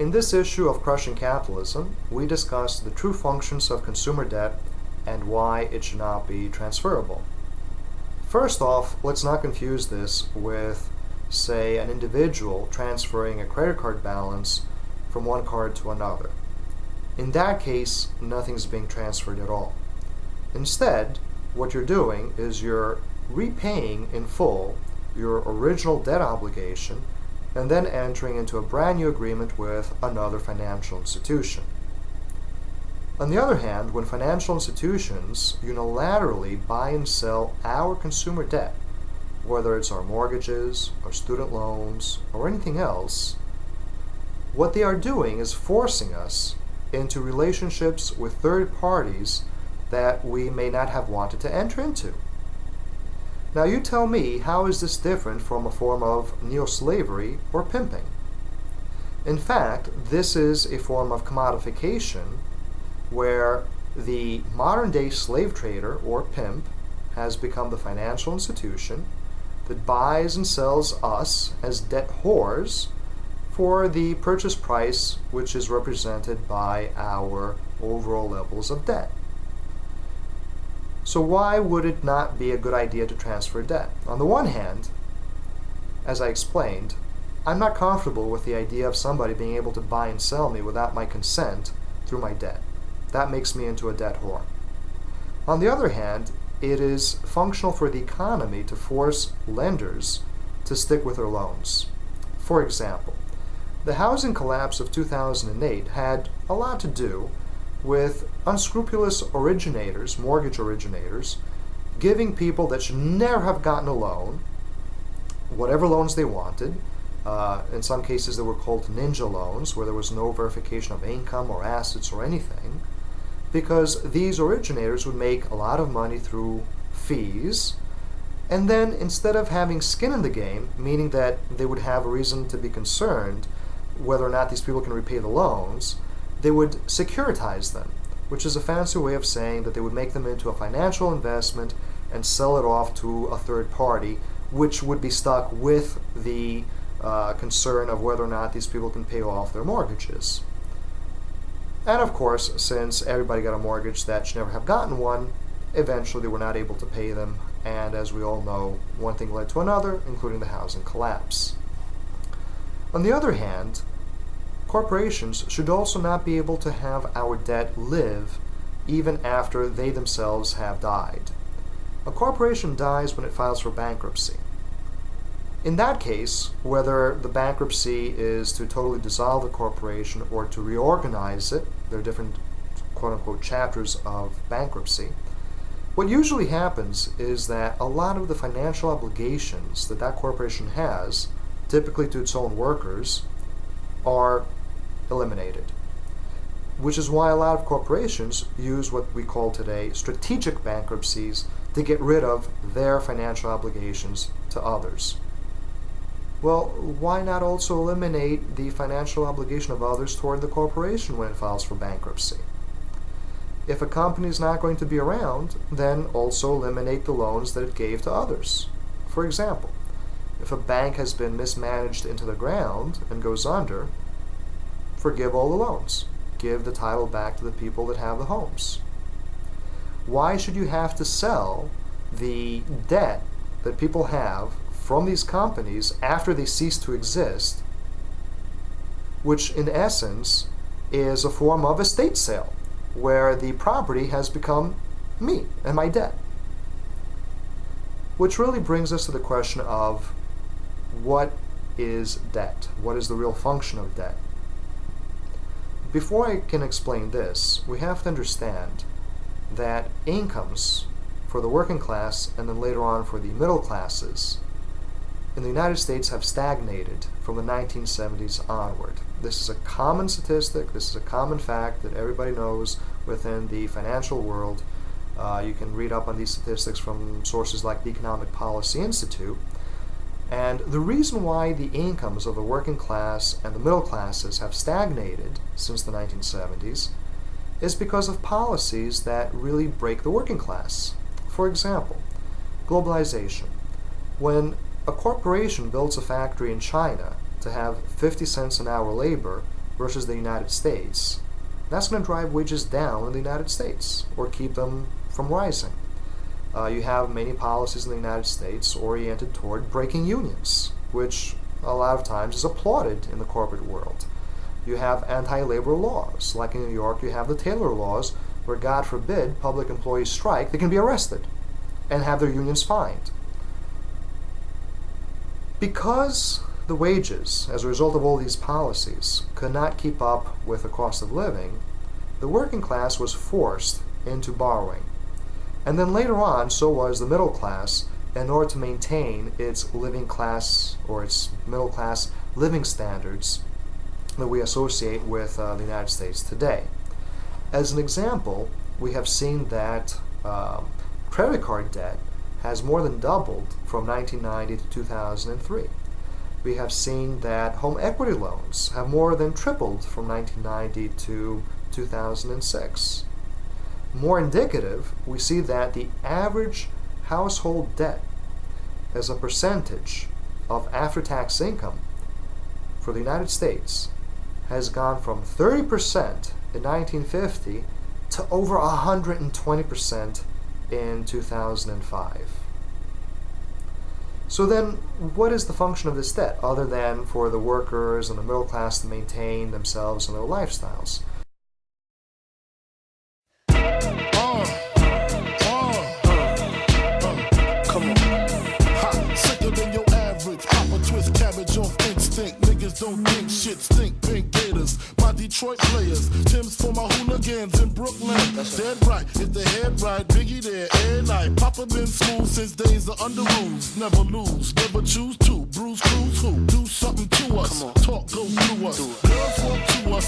In this issue of Crushing Capitalism, we discussed the true functions of consumer debt and why it should not be transferable. First off, let's not confuse this with, say, an individual transferring a credit card balance from one card to another. In that case, nothing's being transferred at all. Instead, what you're doing is you're repaying in full your original debt obligation and then entering into a brand new agreement with another financial institution. On the other hand, when financial institutions unilaterally buy and sell our consumer debt, whether it's our mortgages, or student loans, or anything else, what they are doing is forcing us into relationships with third parties that we may not have wanted to enter into. Now you tell me, how is this different from a form of neo-slavery or pimping? In fact, this is a form of commodification where the modern-day slave trader or pimp has become the financial institution that buys and sells us as debt whores for the purchase price, which is represented by our overall levels of debt. So why would it not be a good idea to transfer debt? On the one hand, as I explained, I'm not comfortable with the idea of somebody being able to buy and sell me without my consent through my debt. That makes me into a debt whore. On the other hand, it is functional for the economy to force lenders to stick with their loans. For example, the housing collapse of 2008 had a lot to do with unscrupulous originators, mortgage originators, giving people that should never have gotten a loan whatever loans they wanted. In some cases, they were called ninja loans, where there was no verification of income or assets or anything, because these originators would make a lot of money through fees, and then instead of having skin in the game, meaning that they would have a reason to be concerned whether or not these people can repay the loans, they would securitize them, which is a fancy way of saying that they would make them into a financial investment and sell it off to a third party, which would be stuck with the concern of whether or not these people can pay off their mortgages. And of course, since everybody got a mortgage that should never have gotten one, eventually they were not able to pay them, and as we all know, one thing led to another, including the housing collapse. On the other hand, corporations should also not be able to have our debt live even after they themselves have died. A corporation dies when it files for bankruptcy. In that case, whether the bankruptcy is to totally dissolve the corporation or to reorganize it, there are different quote-unquote chapters of bankruptcy, what usually happens is that a lot of the financial obligations that that corporation has, typically to its own workers, are eliminated. Which is why a lot of corporations use what we call today strategic bankruptcies to get rid of their financial obligations to others. Well, why not also eliminate the financial obligation of others toward the corporation when it files for bankruptcy? If a company is not going to be around, then also eliminate the loans that it gave to others. For example, if a bank has been mismanaged into the ground and goes under, forgive all the loans. Give the title back to the people that have the homes. Why should you have to sell the debt that people have from these companies after they cease to exist, which in essence is a form of estate sale, where the property has become me and my debt? Which really brings us to the question of what is debt? What is the real function of debt? Before I can explain this, we have to understand that incomes for the working class and then later on for the middle classes in the United States have stagnated from the 1970s onward. This is a common statistic, this is a common fact that everybody knows within the financial world. You can read up on these statistics from sources like the Economic Policy Institute. And the reason why the incomes of the working class and the middle classes have stagnated since the 1970s is because of policies that really break the working class. For example, globalization. When a corporation builds a factory in China to have 50 cents an hour labor versus the United States, that's going to drive wages down in the United States or keep them from rising. You have many policies in the United States oriented toward breaking unions, which a lot of times is applauded in the corporate world. You have anti-labor laws, like in New York you have the Taylor laws, where God forbid public employees strike, they can be arrested and have their unions fined. Because the wages, as a result of all these policies, could not keep up with the cost of living, the working class was forced into borrowing. And then later on, so was the middle class, in order to maintain its living class or its middle class living standards that we associate with the United States today. As an example, we have seen that credit card debt has more than doubled from 1990 to 2003. We have seen that home equity loans have more than tripled from 1990 to 2006. More indicative, we see that the average household debt as a percentage of after-tax income for the United States has gone from 30% in 1950 to over 120% in 2005. So then, what is the function of this debt other than for the workers and the middle class to maintain themselves and their lifestyles? Come on. Hot, sicker than your average. Papa twist cabbage off instinct. Niggas don't think shit stink. Pink Gators, my Detroit players. Tim's for my hooligans in Brooklyn. Dead right, if the head right, Biggie there every night. Papa been smooth since days of under rules. Never lose, never choose to. Bruise, cruise, who? Do something to us. Talk, go through us. Girls walk to us.